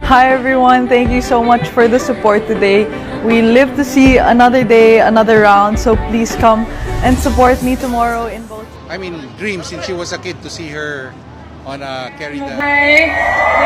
Hi everyone, thank you so much for the support today. We live to see another day, another round, so please come and support me tomorrow in both. Dream since she was a kid to see her on carry the... Hi!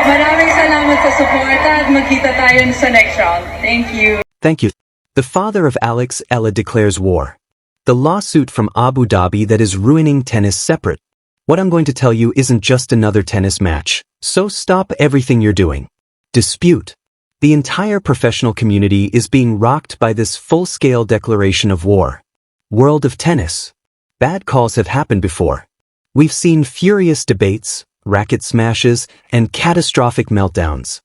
Maraming salamat sa suporta at magkita tayo sa next round. Thank you. Thank you. The father of Alex Eala declares war. The lawsuit from Abu Dhabi that is ruining tennis separate. What I'm going to tell you isn't just another tennis match, so stop everything you're doing. Dispute. The entire professional community is being rocked by this full-scale declaration of war. World of tennis. Bad calls have happened before. We've seen furious debates, racket smashes, and catastrophic meltdowns.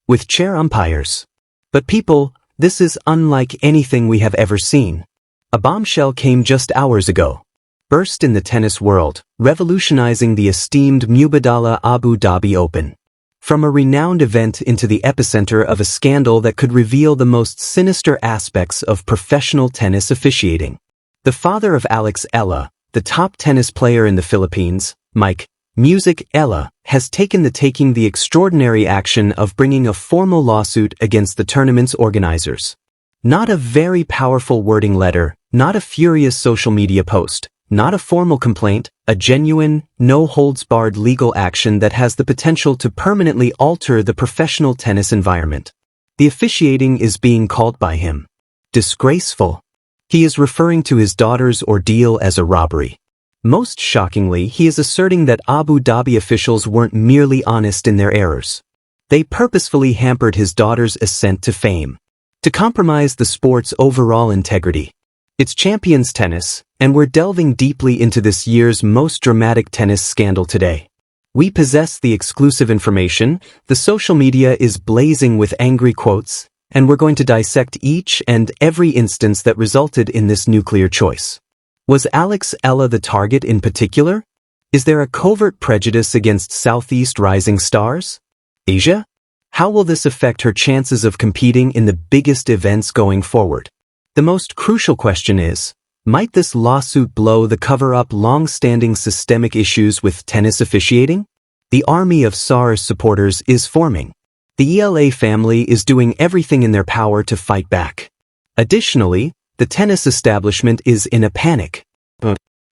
With chair umpires. But people, this is unlike anything we have ever seen. A bombshell came just hours ago. Burst in the tennis world, revolutionizing the esteemed Mubadala Abu Dhabi Open. From a renowned event into the epicenter of a scandal that could reveal the most sinister aspects of professional tennis officiating. The father of Alex Eala, the top tennis player in the Philippines, Mike Music Eala, has taken the extraordinary action of bringing a formal lawsuit against the tournament's organizers. Not a very powerful wording letter, not a furious social media post, not a formal complaint, a genuine, no-holds-barred legal action that has the potential to permanently alter the professional tennis environment. The officiating is being called by him disgraceful. He is referring to his daughter's ordeal as a robbery. Most shockingly, he is asserting that Abu Dhabi officials weren't merely honest in their errors. They purposefully hampered his daughter's ascent to fame, to compromise the sport's overall integrity. It's champions tennis, and we're delving deeply into this year's most dramatic tennis scandal today. We possess the exclusive information, the social media is blazing with angry quotes, and we're going to dissect each and every instance that resulted in this nuclear choice. Was Alex Eala the target in particular? Is there a covert prejudice against Southeast rising stars? Asia? How will this affect her chances of competing in the biggest events going forward? The most crucial question is, might this lawsuit blow the cover-up long-standing systemic issues with tennis officiating? The army of SARS supporters is forming. The Eala family is doing everything in their power to fight back. Additionally, the tennis establishment is in a panic.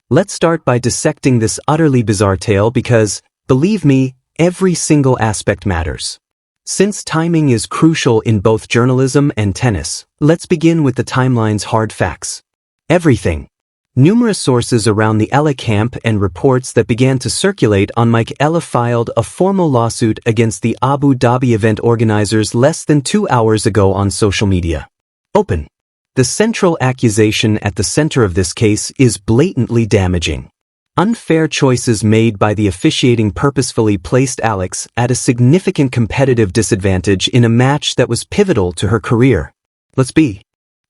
Let's start by dissecting this utterly bizarre tale because, believe me, every single aspect matters. Since timing is crucial in both journalism and tennis, let's begin with the timeline's hard facts. Everything. Numerous sources around the Eala camp and reports that began to circulate on Mike Eala filed a formal lawsuit against the Abu Dhabi event organizers less than 2 hours ago on social media. Open. The central accusation at the center of this case is blatantly damaging. Unfair choices made by the officiating purposefully placed Alex at a significant competitive disadvantage in a match that was pivotal to her career. Let's be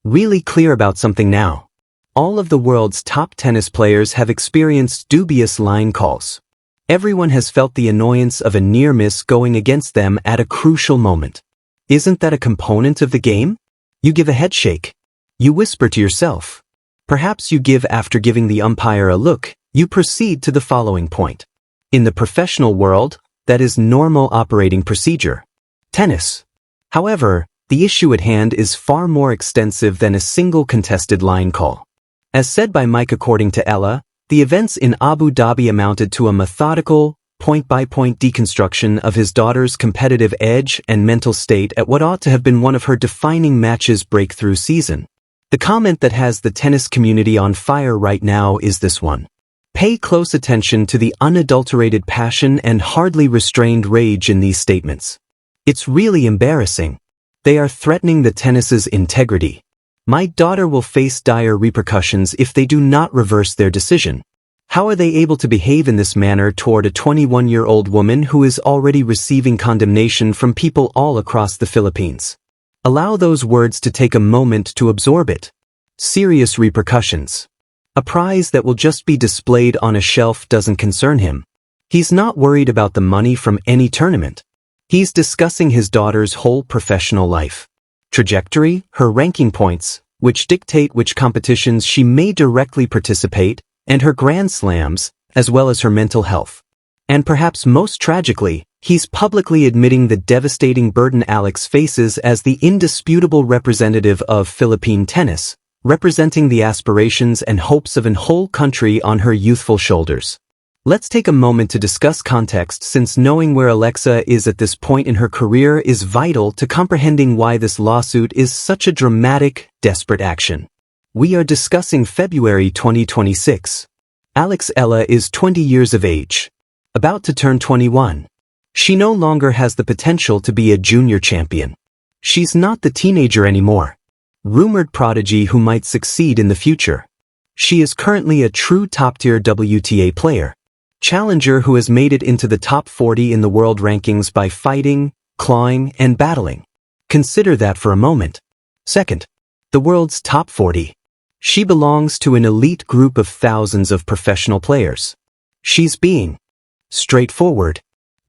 really clear about something now. All of the world's top tennis players have experienced dubious line calls. Everyone has felt the annoyance of a near miss going against them at a crucial moment. Isn't that a component of the game? You give a head shake. You whisper to yourself. Perhaps you give after giving the umpire a look. You proceed to the following point. In the professional world, that is normal operating procedure. Tennis. However, the issue at hand is far more extensive than a single contested line call. As said by Mike according to Eala, the events in Abu Dhabi amounted to a methodical, point-by-point deconstruction of his daughter's competitive edge and mental state at what ought to have been one of her defining matches breakthrough season. The comment that has the tennis community on fire right now is this one. Pay close attention to the unadulterated passion and hardly restrained rage in these statements. It's really embarrassing. They are threatening the tennis's integrity. My daughter will face dire repercussions if they do not reverse their decision. How are they able to behave in this manner toward a 21-year-old woman who is already receiving condemnation from people all across the Philippines? Allow those words to take a moment to absorb it. Serious repercussions. A prize that will just be displayed on a shelf doesn't concern him. He's not worried about the money from any tournament. He's discussing his daughter's whole professional life. Trajectory, her ranking points, which dictate which competitions she may directly participate, and her grand slams, as well as her mental health. And perhaps most tragically, He's publicly admitting the devastating burden Alex faces as the indisputable representative of Philippine tennis, representing the aspirations and hopes of an whole country on her youthful shoulders. Let's take a moment to discuss context, since knowing where Alexa is at this point in her career is vital to comprehending why this lawsuit is such a dramatic, desperate action. We are discussing February 2026. Alex Eala is 20 years of age, about to turn 21. She no longer has the potential to be a junior champion. She's not the teenager anymore, rumored prodigy who might succeed in the future. She is currently a true top-tier WTA player, challenger who has made it into the top 40 in the world rankings by fighting, clawing, and battling. Consider that for a moment. Second, the world's top 40. She belongs to an elite group of thousands of professional players. She's being straightforward.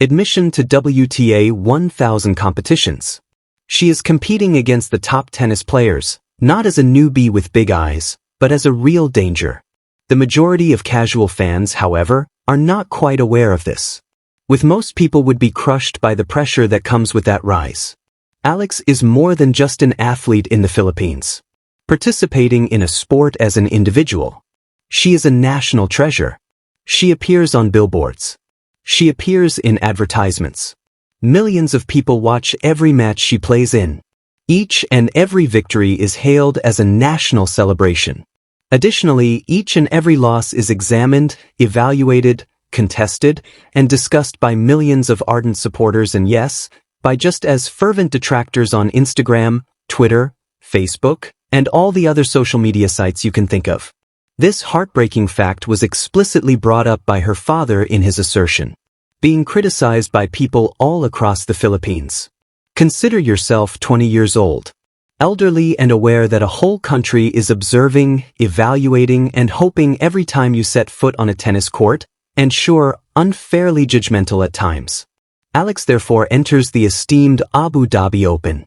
Admission to WTA 1000 competitions. She is competing against the top tennis players, not as a newbie with big eyes, but as a real danger. The majority of casual fans, however, are not quite aware of this. With most people would be crushed by the pressure that comes with that rise. Alex is more than just an athlete in the Philippines, participating in a sport as an individual. She is a national treasure. She appears on billboards. She appears in advertisements. Millions of people watch every match she plays in. Each and every victory is hailed as a national celebration. Additionally, each and every loss is examined, evaluated, contested, and discussed by millions of ardent supporters and yes, by just as fervent detractors on Instagram, Twitter, Facebook, and all the other social media sites you can think of. This heartbreaking fact was explicitly brought up by her father in his assertion, being criticized by people all across the Philippines. Consider yourself 20 years old, elderly and aware that a whole country is observing, evaluating, and hoping every time you set foot on a tennis court, and sure, unfairly judgmental at times. Alex therefore enters the esteemed Abu Dhabi Open,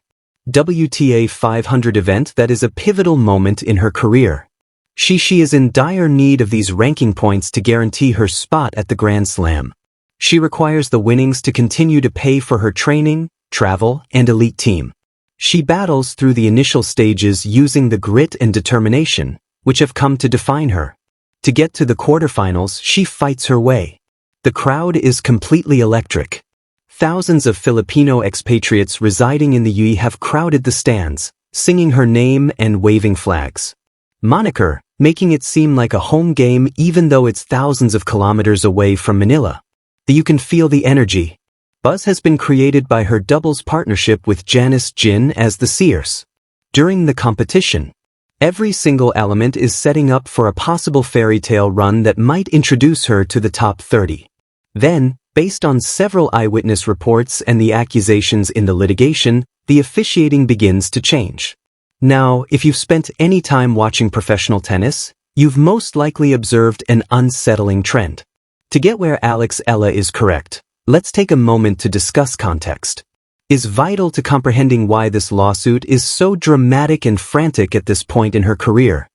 WTA 500 event that is a pivotal moment in her career. She is in dire need of these ranking points to guarantee her spot at the Grand Slam. She requires the winnings to continue to pay for her training, travel, and elite team. She battles through the initial stages using the grit and determination, which have come to define her. To get to the quarterfinals, she fights her way. The crowd is completely electric. Thousands of Filipino expatriates residing in the UAE have crowded the stands, singing her name and waving flags. Moniker, making it seem like a home game even though it's thousands of kilometers away from Manila. You can feel the energy. Buzz has been created by her doubles partnership with Janice Jin as the Seers. During the competition, every single element is setting up for a possible fairy tale run that might introduce her to the top 30. Then, based on several eyewitness reports and the accusations in the litigation, the officiating begins to change. Now, if you've spent any time watching professional tennis, you've most likely observed an unsettling trend. To get where Alex Eala is correct, let's take a moment to discuss context. Is vital to comprehending why this lawsuit is so dramatic and frantic at this point in her career.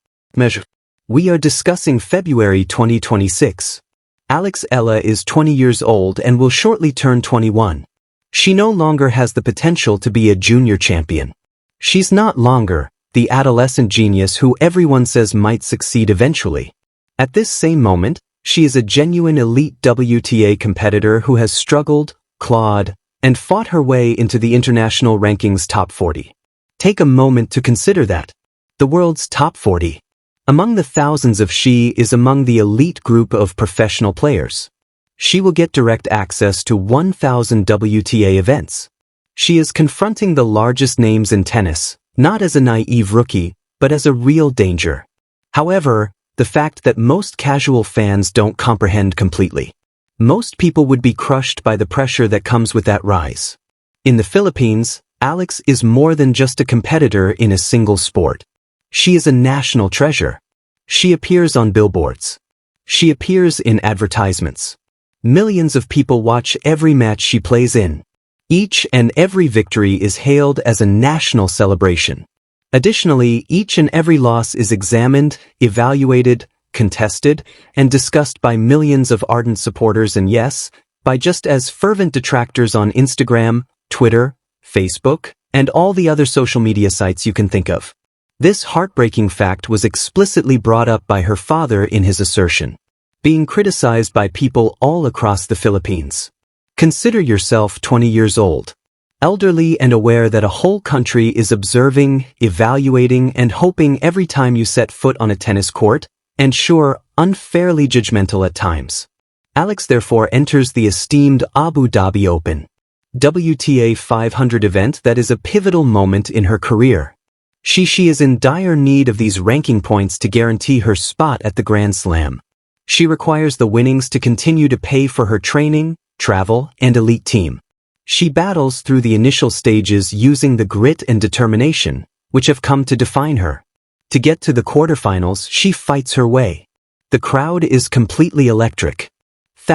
We are discussing February 2026. Alex Eala is 20 years old and will shortly turn 21. She no longer has the potential to be a junior champion. She's not longer the adolescent genius who everyone says might succeed eventually. At this same moment, she is a genuine elite WTA competitor who has struggled, clawed, and fought her way into the international rankings top 40. Take a moment to consider that. The world's top 40. Among the thousands of she is among the elite group of professional players. She will get direct access to 1,000 WTA events. She is confronting the largest names in tennis, not as a naive rookie, but as a real danger. However, the fact that most casual fans don't comprehend completely. Most people would be crushed by the pressure that comes with that rise. In the Philippines, Alex is more than just a competitor in a single sport. She is a national treasure. She appears on billboards. She appears in advertisements. Millions of people watch every match she plays in. Each and every victory is hailed as a national celebration. Additionally, each and every loss is examined, evaluated, contested, and discussed by millions of ardent supporters and yes, by just as fervent detractors on Instagram, Twitter, Facebook, and all the other social media sites you can think of. This heartbreaking fact was explicitly brought up by her father in his assertion, being criticized by people all across the Philippines. Consider yourself 20 years old, elderly and aware that a whole country is observing, evaluating, and hoping every time you set foot on a tennis court, and sure, unfairly judgmental at times. Alex therefore enters the esteemed Abu Dhabi Open, WTA 500 event that is a pivotal moment in her career. She is in dire need of these ranking points to guarantee her spot at the Grand Slam. She requires the winnings to continue to pay for her training, travel, and elite team. She battles through the initial stages using the grit and determination, which have come to define her. To get to the quarterfinals, she fights her way. The crowd is completely electric.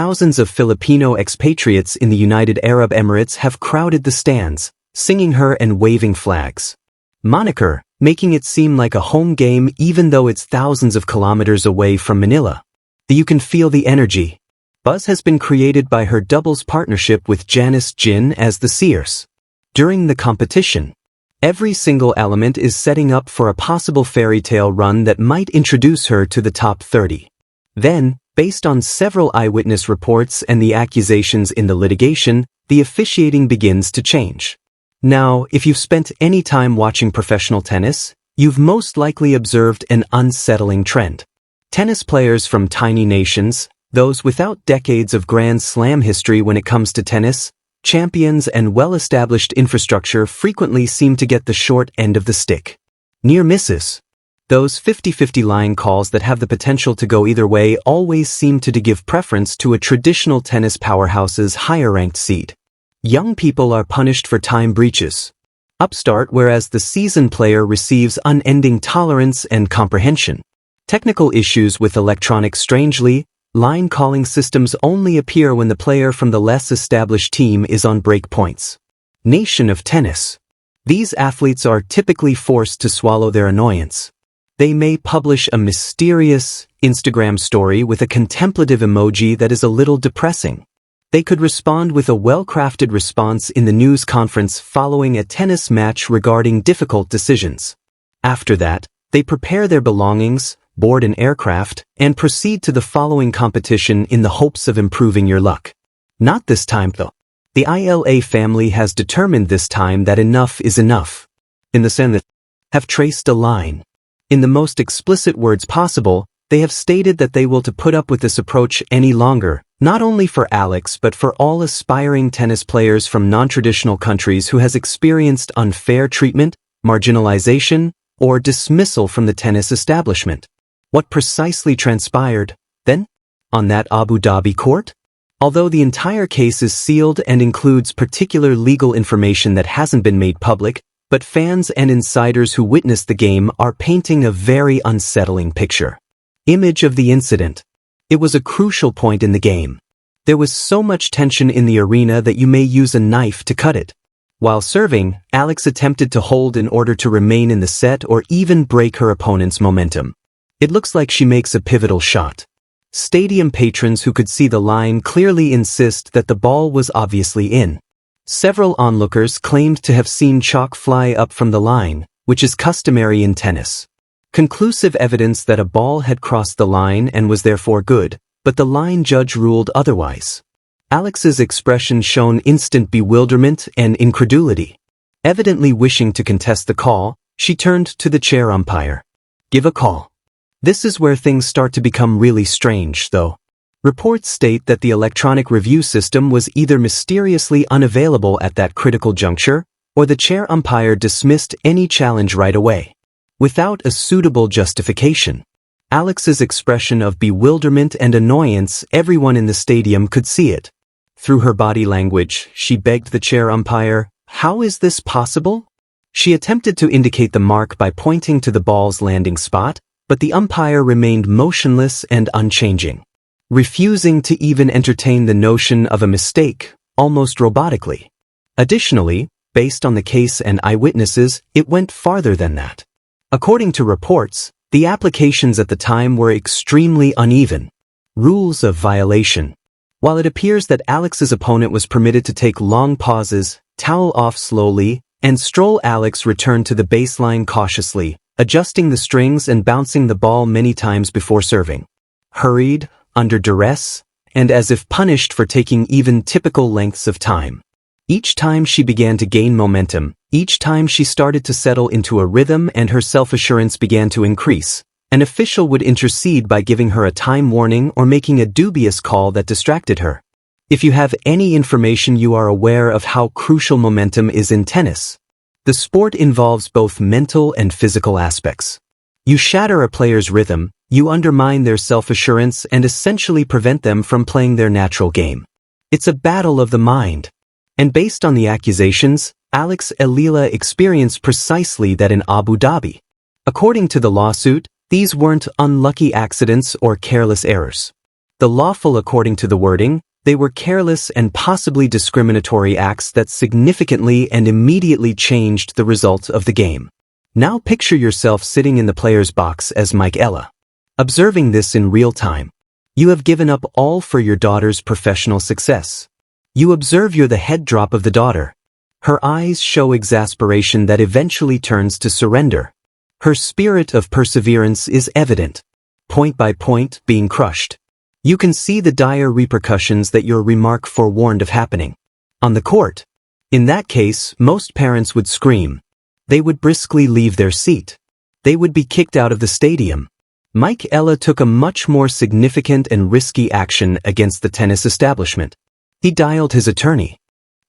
Thousands of Filipino expatriates in the United Arab Emirates have crowded the stands, singing her and waving flags. Moniker, making it seem like a home game even though it's thousands of kilometers away from Manila. You can feel the energy. Buzz has been created by her doubles partnership with Janice Jin as the Sears. During the competition, every single element is setting up for a possible fairy tale run that might introduce her to the top 30. Then, based on several eyewitness reports and the accusations in the litigation, the officiating begins to change. Now, if you've spent any time watching professional tennis, you've most likely observed an unsettling trend. Tennis players from tiny nations, those without decades of Grand Slam history when it comes to tennis, champions and well-established infrastructure frequently seem to get the short end of the stick. Near misses. Those 50-50 line calls that have the potential to go either way always seem to give preference to a traditional tennis powerhouse's higher-ranked seed. Young people are punished for time breaches. Upstart, whereas the seasoned player receives unending tolerance and comprehension. Technical issues with electronic strangely, line calling systems only appear when the player from the less established team is on break points. Nation of tennis. These athletes are typically forced to swallow their annoyance. They may publish a mysterious Instagram story with a contemplative emoji that is a little depressing. They could respond with a well-crafted response in the news conference following a tennis match regarding difficult decisions. After that, they prepare their belongings, board an aircraft, and proceed to the following competition in the hopes of improving your luck. Not this time though. The Eala family has determined this time that enough is enough. In the sense that have traced a line. In the most explicit words possible, they have stated that they will to put up with this approach any longer, not only for Alex but for all aspiring tennis players from non-traditional countries who has experienced unfair treatment, marginalization, or dismissal from the tennis establishment. What precisely transpired, then, on that Abu Dhabi court? Although the entire case is sealed and includes particular legal information that hasn't been made public, but fans and insiders who witnessed the game are painting a very unsettling picture. Image of the incident. It was a crucial point in the game. There was so much tension in the arena that you may use a knife to cut it. While serving, Alex attempted to hold in order to remain in the set or even break her opponent's momentum. It looks like she makes a pivotal shot. Stadium patrons who could see the line clearly insist that the ball was obviously in. Several onlookers claimed to have seen chalk fly up from the line, which is customary in tennis. Conclusive evidence that a ball had crossed the line and was therefore good, but the line judge ruled otherwise. Alex's expression shown instant bewilderment and incredulity. Evidently wishing to contest the call, she turned to the chair umpire. Give a call. This is where things start to become really strange, though. Reports state that the electronic review system was either mysteriously unavailable at that critical juncture, or the chair umpire dismissed any challenge right away, without a suitable justification. Alex's expression of bewilderment and annoyance, everyone in the stadium could see it. Through her body language, she begged the chair umpire, "How is this possible?" She attempted to indicate the mark by pointing to the ball's landing spot, but the umpire remained motionless and unchanging, refusing to even entertain the notion of a mistake, almost robotically. Additionally, based on the case and eyewitnesses, it went farther than that. According to reports, the applications at the time were extremely uneven. Rules of violation. While it appears that Alex's opponent was permitted to take long pauses, towel off slowly, and stroll, Alex returned to the baseline cautiously, adjusting the strings and bouncing the ball many times before serving. Hurried, under duress, and as if punished for taking even typical lengths of time. Each time she began to gain momentum, each time she started to settle into a rhythm and her self-assurance began to increase, an official would intercede by giving her a time warning or making a dubious call that distracted her. If you have any information, you are aware of how crucial momentum is in tennis. The sport involves both mental and physical aspects. You shatter a player's rhythm, you undermine their self-assurance and essentially prevent them from playing their natural game. It's a battle of the mind. And based on the accusations, Alex Eala experienced precisely that in Abu Dhabi. According to the lawsuit, these weren't unlucky accidents or careless errors. The lawful, according to the wording, they were careless and possibly discriminatory acts that significantly and immediately changed the result of the game. Now picture yourself sitting in the player's box as Mike Eala. Observing this in real time. You have given up all for your daughter's professional success. You observe you're the head drop of the daughter. Her eyes show exasperation that eventually turns to surrender. Her spirit of perseverance is evident. Point by point, being crushed. You can see the dire repercussions that your remark forewarned of happening. On the court. In that case, most parents would scream. They would briskly leave their seat. They would be kicked out of the stadium. Mike Eala took a much more significant and risky action against the tennis establishment. He dialed his attorney.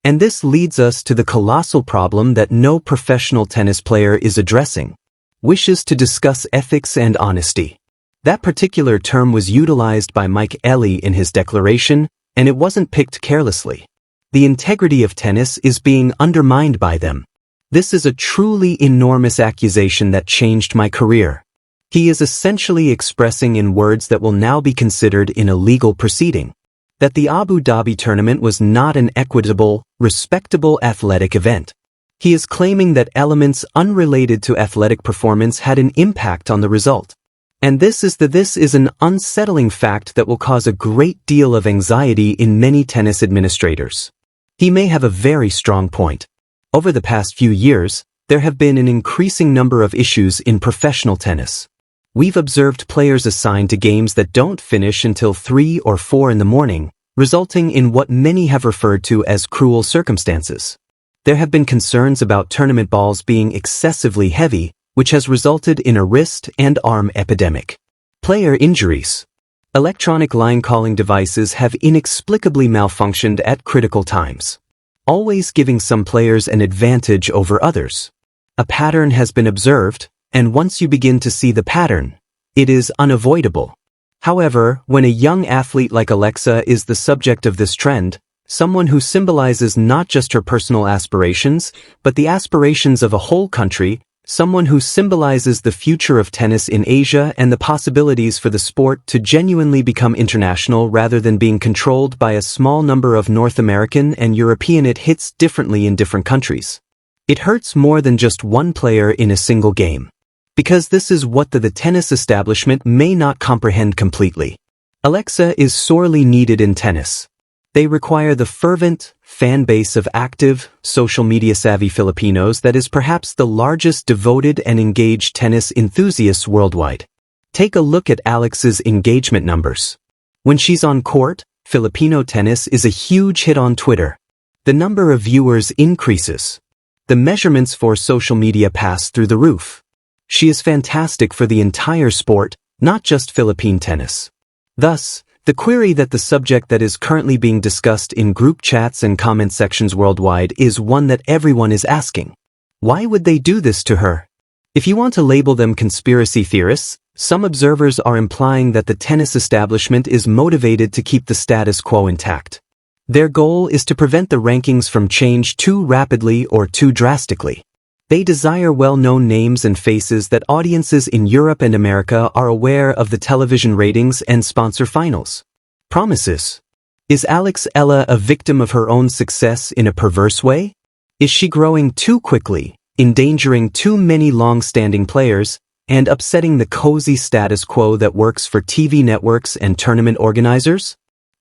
And this leads us to the colossal problem that no professional tennis player is addressing. Wishes to discuss ethics and honesty. That particular term was utilized by Mike Eala in his declaration, and it wasn't picked carelessly. The integrity of tennis is being undermined by them. This is a truly enormous accusation that changed my career. He is essentially expressing in words that will now be considered in a legal proceeding, that the Abu Dhabi tournament was not an equitable, respectable athletic event. He is claiming that elements unrelated to athletic performance had an impact on the result. And this is an unsettling fact that will cause a great deal of anxiety in many tennis administrators. He may have a very strong point. Over the past few years, there have been an increasing number of issues in professional tennis. We've observed players assigned to games that don't finish until 3 or 4 in the morning, resulting in what many have referred to as cruel circumstances. There have been concerns about tournament balls being excessively heavy, which has resulted in a wrist and arm epidemic. Player injuries. Electronic line calling devices have inexplicably malfunctioned at critical times, always giving some players an advantage over others. A pattern has been observed, and once you begin to see the pattern, it is unavoidable. However, when a young athlete like Alexa is the subject of this trend, someone who symbolizes not just her personal aspirations, but the aspirations of a whole country, someone who symbolizes the future of tennis in Asia and the possibilities for the sport to genuinely become international rather than being controlled by a small number of North American and European, it hits differently in different countries. It hurts more than just one player in a single game. Because this is what the tennis establishment may not comprehend completely. Alexa is sorely needed in tennis. They require the fervent fan base of active, social media-savvy Filipinos that is perhaps the largest devoted and engaged tennis enthusiasts worldwide. Take a look at Alex's engagement numbers. When she's on court, Filipino tennis is a huge hit on Twitter. The number of viewers increases. The measurements for social media pass through the roof. She is fantastic for the entire sport, not just Philippine tennis. Thus, the query that the subject that is currently being discussed in group chats and comment sections worldwide is one that everyone is asking. Why would they do this to her? If you want to label them conspiracy theorists, some observers are implying that the tennis establishment is motivated to keep the status quo intact. Their goal is to prevent the rankings from change too rapidly or too drastically. They desire well-known names and faces that audiences in Europe and America are aware of the television ratings and sponsor finals. Promises. Is Alex Eala a victim of her own success in a perverse way? Is she growing too quickly, endangering too many long-standing players, and upsetting the cozy status quo that works for TV networks and tournament organizers?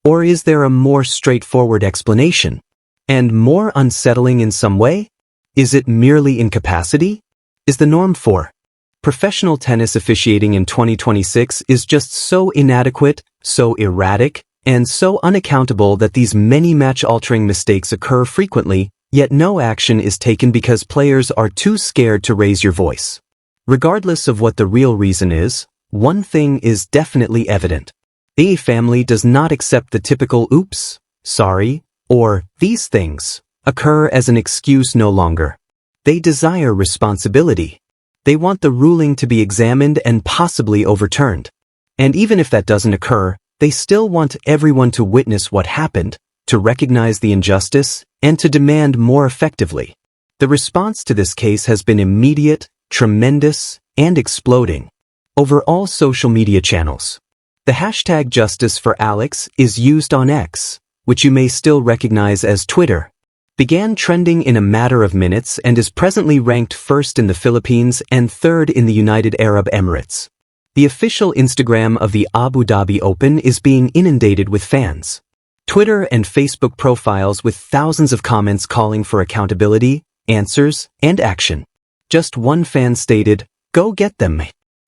Or is there a more straightforward explanation? And more unsettling in some way? Is it merely incapacity? Is the norm for professional tennis officiating in 2026 is just so inadequate, so erratic, and so unaccountable that these many match-altering mistakes occur frequently, yet no action is taken because players are too scared to raise your voice? Regardless of what the real reason is, one thing is definitely evident. The family does not accept the typical oops, sorry, or these things occur as an excuse no longer. They desire responsibility. They want the ruling to be examined and possibly overturned. And even if that doesn't occur, they still want everyone to witness what happened, to recognize the injustice, and to demand more effectively. The response to this case has been immediate, tremendous, and exploding over all social media channels. The hashtag Justice for Alex is used on X, which you may still recognize as Twitter, began trending in a matter of minutes and is presently ranked first in the Philippines and third in the United Arab Emirates. The official Instagram of the Abu Dhabi Open is being inundated with fans. Twitter and Facebook profiles with thousands of comments calling for accountability, answers, and action. Just one fan stated, "Go get them."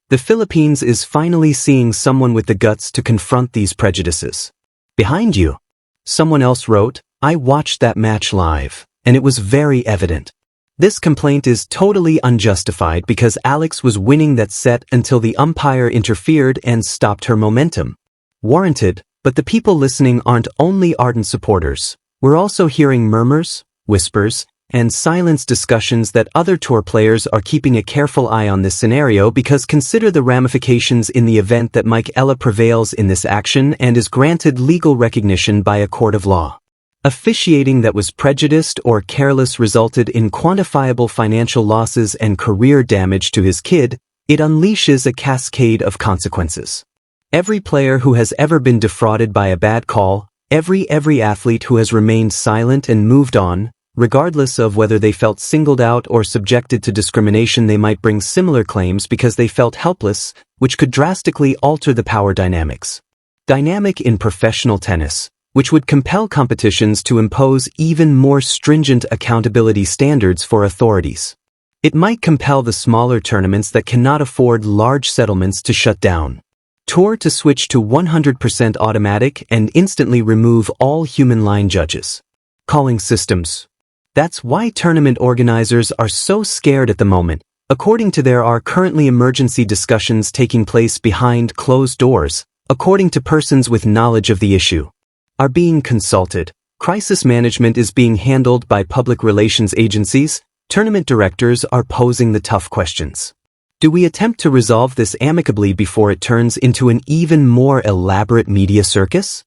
The Philippines is finally seeing someone with the guts to confront these prejudices. Behind you. Someone else wrote, "I watched that match live, and it was very evident." This complaint is totally unjustified because Alex was winning that set until the umpire interfered and stopped her momentum. Warranted, but the people listening aren't only ardent supporters. We're also hearing murmurs, whispers, and silenced discussions that other tour players are keeping a careful eye on this scenario because consider the ramifications in the event that Alex Eala prevails in this action and is granted legal recognition by a court of law. Officiating that was prejudiced or careless resulted in quantifiable financial losses and career damage to his kid. It unleashes a cascade of consequences. Every player who has ever been defrauded by a bad call, every athlete who has remained silent and moved on, regardless of whether they felt singled out or subjected to discrimination, they might bring similar claims because they felt helpless, which could drastically alter the power dynamics. Dynamic in professional tennis, which would compel competitions to impose even more stringent accountability standards for authorities. It might compel the smaller tournaments that cannot afford large settlements to shut down. Tour to switch to 100% automatic and instantly remove all human line judges. Calling systems. That's why tournament organizers are so scared at the moment. According to there are currently emergency discussions taking place behind closed doors, according to persons with knowledge of the issue. Are being consulted. Crisis management is being handled by public relations agencies. Tournament directors are posing the tough questions. Do we attempt to resolve this amicably before it turns into an even more elaborate media circus?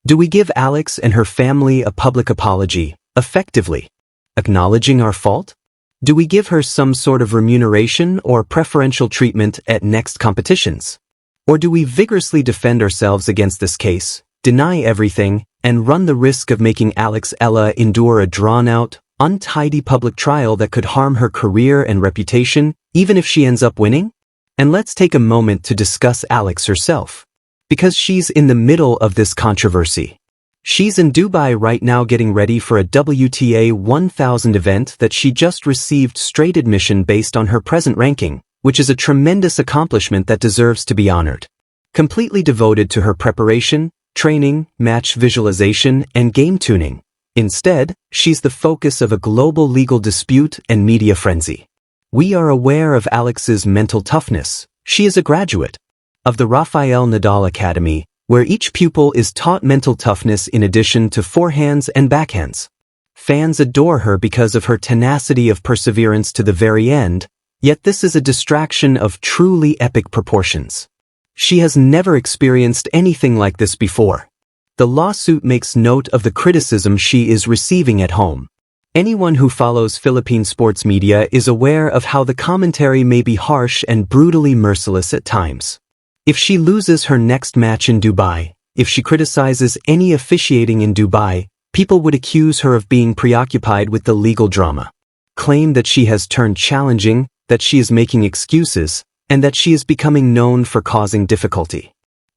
Do we give Alex and her family a public apology, effectively acknowledging our fault? Do we give her some sort of remuneration or preferential treatment at next competitions? Or do we vigorously defend ourselves against this case, deny everything, and run the risk of making Alex Eala endure a drawn-out, untidy public trial that could harm her career and reputation, even if she ends up winning? And let's take a moment to discuss Alex herself. Because she's in the middle of this controversy. She's in Dubai right now getting ready for a WTA 1000 event that she just received straight admission based on her present ranking, which is a tremendous accomplishment that deserves to be honored. Completely devoted to her preparation, training, match visualization, and game tuning. Instead, she's the focus of a global legal dispute and media frenzy. We are aware of Alex's mental toughness. She is a graduate of the Rafael Nadal Academy, where each pupil is taught mental toughness in addition to forehands and backhands. Fans adore her because of her tenacity of perseverance to the very end, yet this is a distraction of truly epic proportions. She has never experienced anything like this before. The lawsuit makes note of the criticism she is receiving at home. Anyone who follows Philippine sports media is aware of how the commentary may be harsh and brutally merciless at times. If she loses her next match in Dubai, if she criticizes any officiating in Dubai, people would accuse her of being preoccupied with the legal drama, claim that she has turned challenging, that she is making excuses, and that she is becoming known for causing difficulty.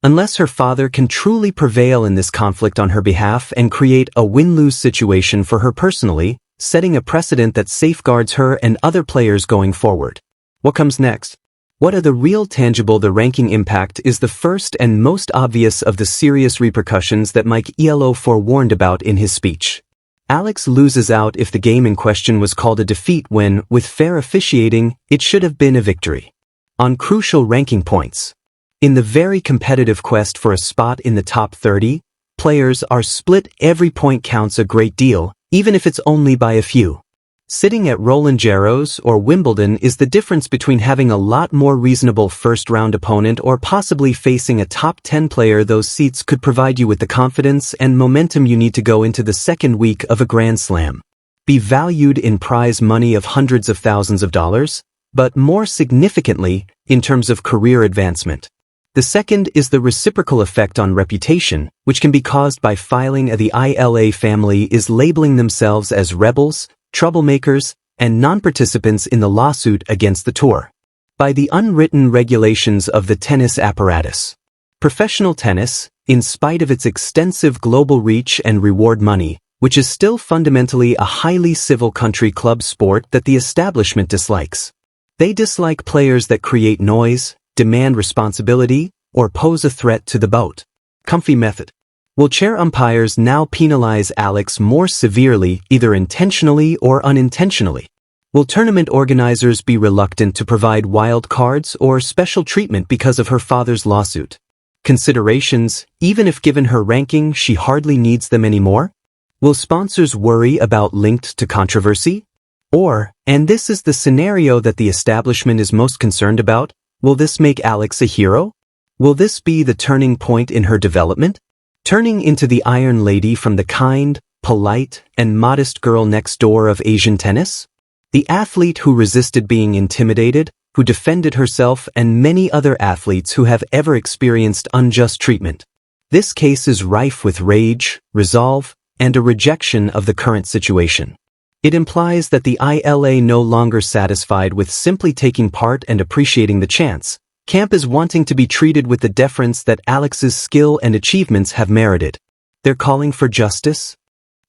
Unless her father can truly prevail in this conflict on her behalf and create a win-lose situation for her personally, setting a precedent that safeguards her and other players going forward. What comes next? What are the real tangible the ranking impact is the first and most obvious of the serious repercussions that Alex Eala forewarned about in his speech. Alex loses out if the game in question was called a defeat when, with fair officiating, it should have been a victory. On crucial ranking points. In the very competitive quest for a spot in the top 30, players are split. Every point counts a great deal, even if it's only by a few. Sitting at Roland Garros or Wimbledon is the difference between having a lot more reasonable first-round opponent or possibly facing a top 10 player. Those seats could provide you with the confidence and momentum you need to go into the second week of a Grand Slam. Be valued in prize money of hundreds of thousands of dollars, but more significantly, in terms of career advancement. The second is the reciprocal effect on reputation, which can be caused by filing. The Eala family is labeling themselves as rebels, troublemakers, and non-participants in the lawsuit against the tour. By the unwritten regulations of the tennis apparatus. Professional tennis, in spite of its extensive global reach and reward money, which is still fundamentally a highly civil country club sport that the establishment dislikes. They dislike players that create noise, demand responsibility, or pose a threat to the bout. Comfy method. Will chair umpires now penalize Alex more severely, either intentionally or unintentionally? Will tournament organizers be reluctant to provide wild cards or special treatment because of her father's lawsuit? Considerations, even if given her ranking she hardly needs them anymore? Will sponsors worry about linked to controversy? Or, and this is the scenario that the establishment is most concerned about, will this make Alex a hero? Will this be the turning point in her development? Turning into the Iron Lady from the kind, polite, and modest girl next door of Asian tennis? The athlete who resisted being intimidated, who defended herself, and many other athletes who have ever experienced unjust treatment. This case is rife with rage, resolve, and a rejection of the current situation. It implies that the Eala no longer satisfied with simply taking part and appreciating the chance. Camp is wanting to be treated with the deference that Alex's skill and achievements have merited. They're calling for justice,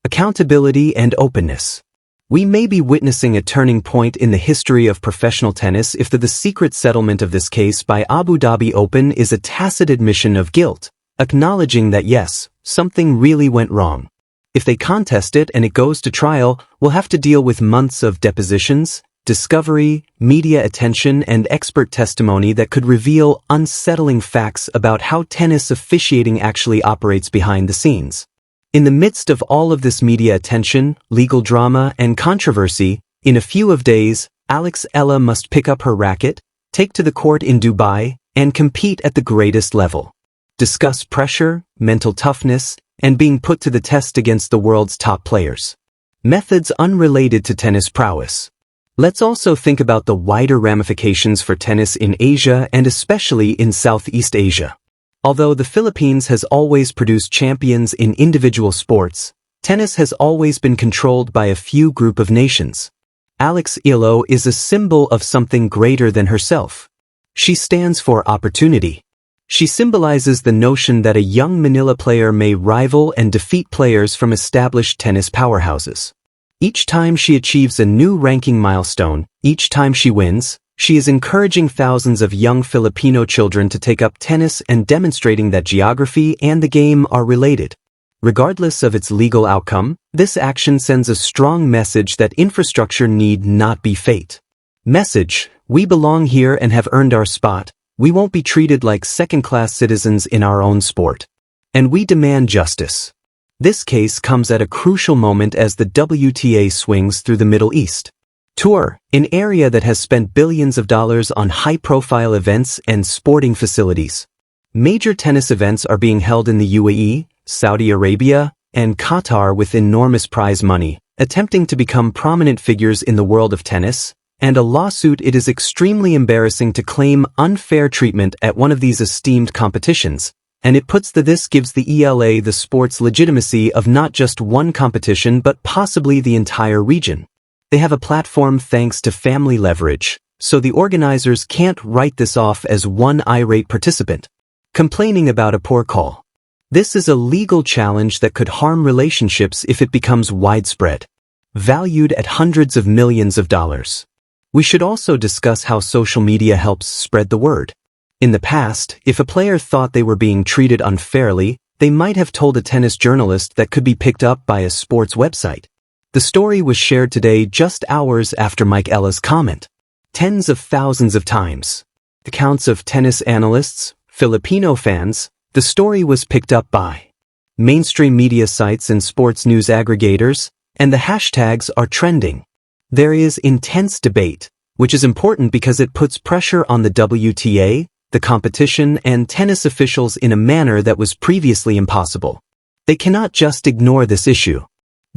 accountability, and openness. We may be witnessing a turning point in the history of professional tennis if the secret settlement of this case by Abu Dhabi Open is a tacit admission of guilt, acknowledging that yes, something really went wrong. If they contest it and it goes to trial, we'll have to deal with months of depositions, discovery, media attention, and expert testimony that could reveal unsettling facts about how tennis officiating actually operates behind the scenes. In the midst of all of this media attention, legal drama, and controversy, in a few of days, Alex Eala must pick up her racket, take to the court in Dubai, and compete at the greatest level. Discuss pressure, mental toughness, and being put to the test against the world's top players. Methods unrelated to tennis prowess. Let's also think about the wider ramifications for tennis in Asia and especially in Southeast Asia. Although the Philippines has always produced champions in individual sports, tennis has always been controlled by a few group of nations. Alex Eala is a symbol of something greater than herself. She stands for opportunity. She symbolizes the notion that a young Manila player may rival and defeat players from established tennis powerhouses. Each time she achieves a new ranking milestone, each time she wins, she is encouraging thousands of young Filipino children to take up tennis and demonstrating that geography and the game are related. Regardless of its legal outcome, this action sends a strong message that infrastructure need not be fate. Message: we belong here and have earned our spot. We won't be treated like second-class citizens in our own sport. And we demand justice. This case comes at a crucial moment as the WTA swings through the Middle East. Tour, an area that has spent billions of dollars on high-profile events and sporting facilities. Major tennis events are being held in the UAE, Saudi Arabia, and Qatar with enormous prize money, attempting to become prominent figures in the world of tennis, and a lawsuit. It is extremely embarrassing to claim unfair treatment at one of these esteemed competitions, and it puts this gives the Eala the sport's legitimacy of not just one competition but possibly the entire region. They have a platform thanks to family leverage, so the organizers can't write this off as one irate participant. complaining about a poor call. This is a legal challenge that could harm relationships if it becomes widespread, valued at hundreds of millions of dollars. We should also discuss how social media helps spread the word. In the past, if a player thought they were being treated unfairly, they might have told a tennis journalist that could be picked up by a sports website. The story was shared today just hours after Mike Eala's comment. Tens of thousands of times. Accounts of tennis analysts, Filipino fans, the story was picked up by mainstream media sites and sports news aggregators, and the hashtags are trending. There is intense debate, which is important because it puts pressure on the WTA, the competition, and tennis officials in a manner that was previously impossible. They cannot just ignore this issue,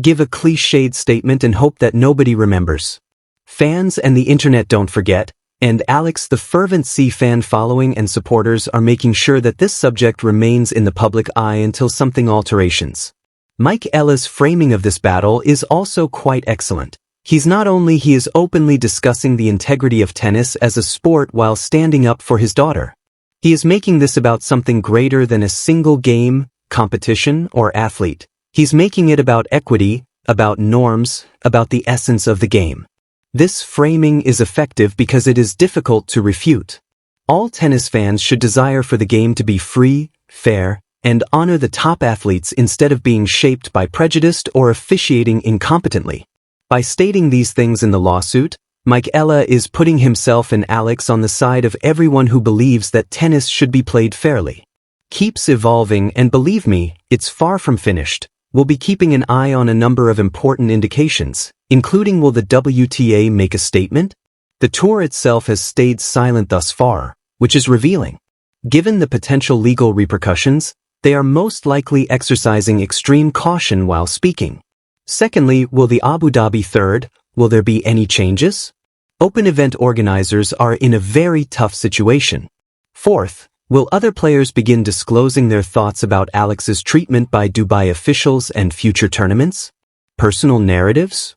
give a cliched statement and hope that nobody remembers. Fans and the internet don't forget, and Alex, the fervent C fan following and supporters are making sure that this subject remains in the public eye until something alterations. Mike Eala's framing of this battle is also quite excellent. He is openly discussing the integrity of tennis as a sport while standing up for his daughter. He is making this about something greater than a single game, competition, or athlete. He's making it about equity, about norms, about the essence of the game. This framing is effective because it is difficult to refute. All tennis fans should desire for the game to be free, fair, and honor the top athletes instead of being shaped by prejudice or officiating incompetently. By stating these things in the lawsuit, Mike Eala is putting himself and Alex on the side of everyone who believes that tennis should be played fairly. Keeps evolving, and believe me, it's far from finished. We'll be keeping an eye on a number of important indications, including will the WTA make a statement? The tour itself has stayed silent thus far, which is revealing. Given the potential legal repercussions, they are most likely exercising extreme caution while speaking. Secondly, will the Abu Dhabi third, will there be any changes? Open event organizers are in a very tough situation. Fourth, will other players begin disclosing their thoughts about Alex's treatment by Dubai officials and future tournaments? Personal narratives?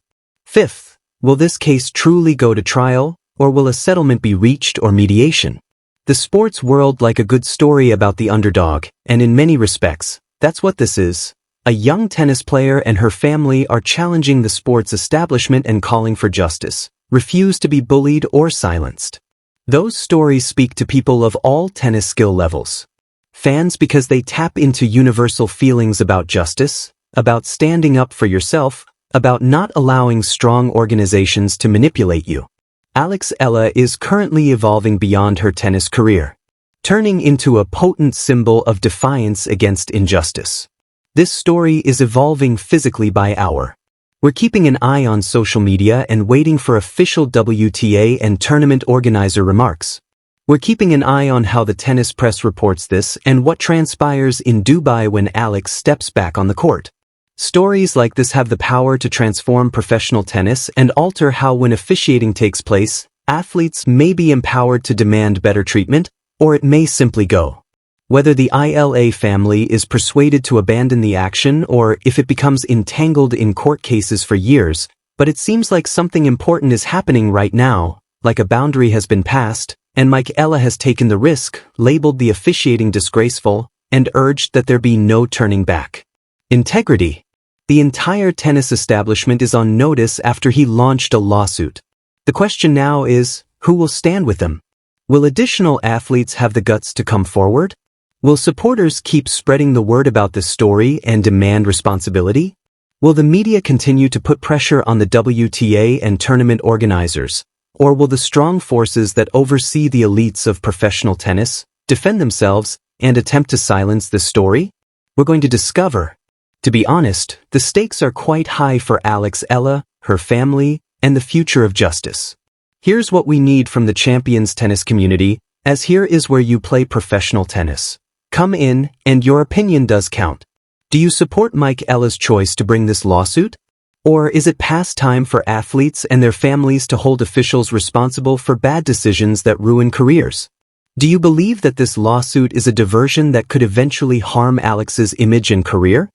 Fifth, will this case truly go to trial, or will a settlement be reached or mediation? The sports world like a good story about the underdog, and in many respects, that's what this is. A young tennis player and her family are challenging the sports establishment and calling for justice, refuse to be bullied or silenced. Those stories speak to people of all tennis skill levels. Fans because they tap into universal feelings about justice, about standing up for yourself, about not allowing strong organizations to manipulate you. Alex Eala is currently evolving beyond her tennis career, turning into a potent symbol of defiance against injustice. This story is evolving physically by hour. We're keeping an eye on social media and waiting for official WTA and tournament organizer remarks. We're keeping an eye on how the tennis press reports this and what transpires in Dubai when Alex steps back on the court. Stories like this have the power to transform professional tennis and alter how, when officiating takes place, athletes may be empowered to demand better treatment, or it may simply go. Whether the Eala family is persuaded to abandon the action or if it becomes entangled in court cases for years, but it seems like something important is happening right now, like a boundary has been passed, and Mike Eala has taken the risk, labeled the officiating disgraceful, and urged that there be no turning back. Integrity. The entire tennis establishment is on notice after he launched a lawsuit. The question now is, who will stand with him? Will additional athletes have the guts to come forward? Will supporters keep spreading the word about this story and demand responsibility? Will the media continue to put pressure on the WTA and tournament organizers? Or will the strong forces that oversee the elites of professional tennis defend themselves and attempt to silence this story? We're going to discover. To be honest, the stakes are quite high for Alex Eala, her family, and the future of justice. Here's what we need from the Champions tennis community, as here is where you play professional tennis. Come in, and your opinion does count. Do you support Mike Eala's choice to bring this lawsuit? Or is it past time for athletes and their families to hold officials responsible for bad decisions that ruin careers? Do you believe that this lawsuit is a diversion that could eventually harm Alex's image and career?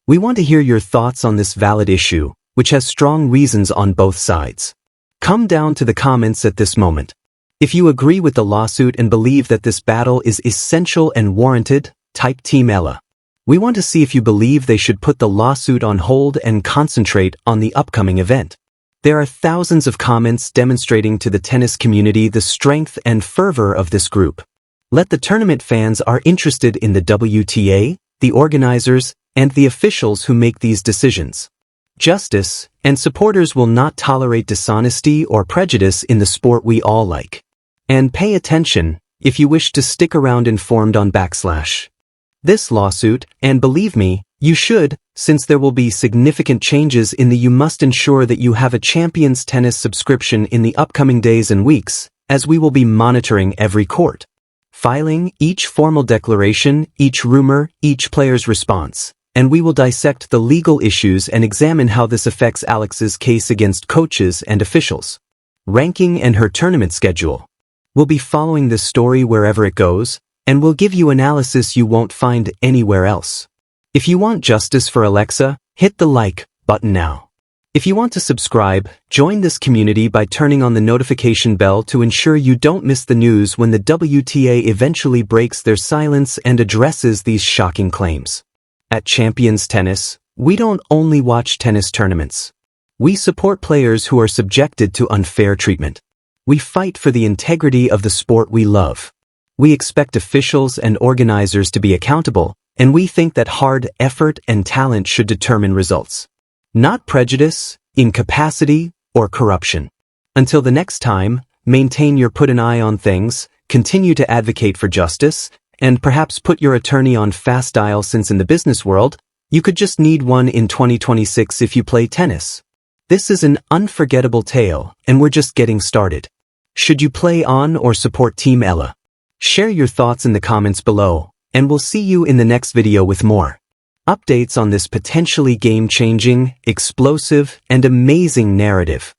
We want to hear your thoughts on this valid issue, which has strong reasons on both sides. Come down to the comments at this moment. If you agree with the lawsuit and believe that this battle is essential and warranted, type Team Eala. We want to see if you believe they should put the lawsuit on hold and concentrate on the upcoming event. There are thousands of comments demonstrating to the tennis community the strength and fervor of this group. Let the tournament fans are interested in the WTA, the organizers, and the officials who make these decisions. Justice and supporters will not tolerate dishonesty or prejudice in the sport we all like. And pay attention if you wish to stick around informed on / this lawsuit, and believe me, you should, since there will be significant changes in the you must ensure that you have a Champions Tennis subscription in the upcoming days and weeks, as we will be monitoring every court filing, each formal declaration, each rumor, each player's response, and we will dissect the legal issues and examine how this affects Alex's case against coaches and officials. Ranking and her tournament schedule. We'll be following this story wherever it goes, and we'll give you analysis you won't find anywhere else. If you want justice for Alexa, hit the like button now. If you want to subscribe, join this community by turning on the notification bell to ensure you don't miss the news when the WTA eventually breaks their silence and addresses these shocking claims. At Champions Tennis, we don't only watch tennis tournaments. We support players who are subjected to unfair treatment. We fight for the integrity of the sport we love. We expect officials and organizers to be accountable, and we think that hard effort and talent should determine results. Not prejudice, incapacity, or corruption. Until the next time, maintain your put an eye on things, continue to advocate for justice, and perhaps put your attorney on fast dial, since in the business world, you could just need one in 2026 if you play tennis. This is an unforgettable tale, and we're just getting started. Should you play on or support Team Eala? Share your thoughts in the comments below, and we'll see you in the next video with more updates on this potentially game-changing, explosive, and amazing narrative.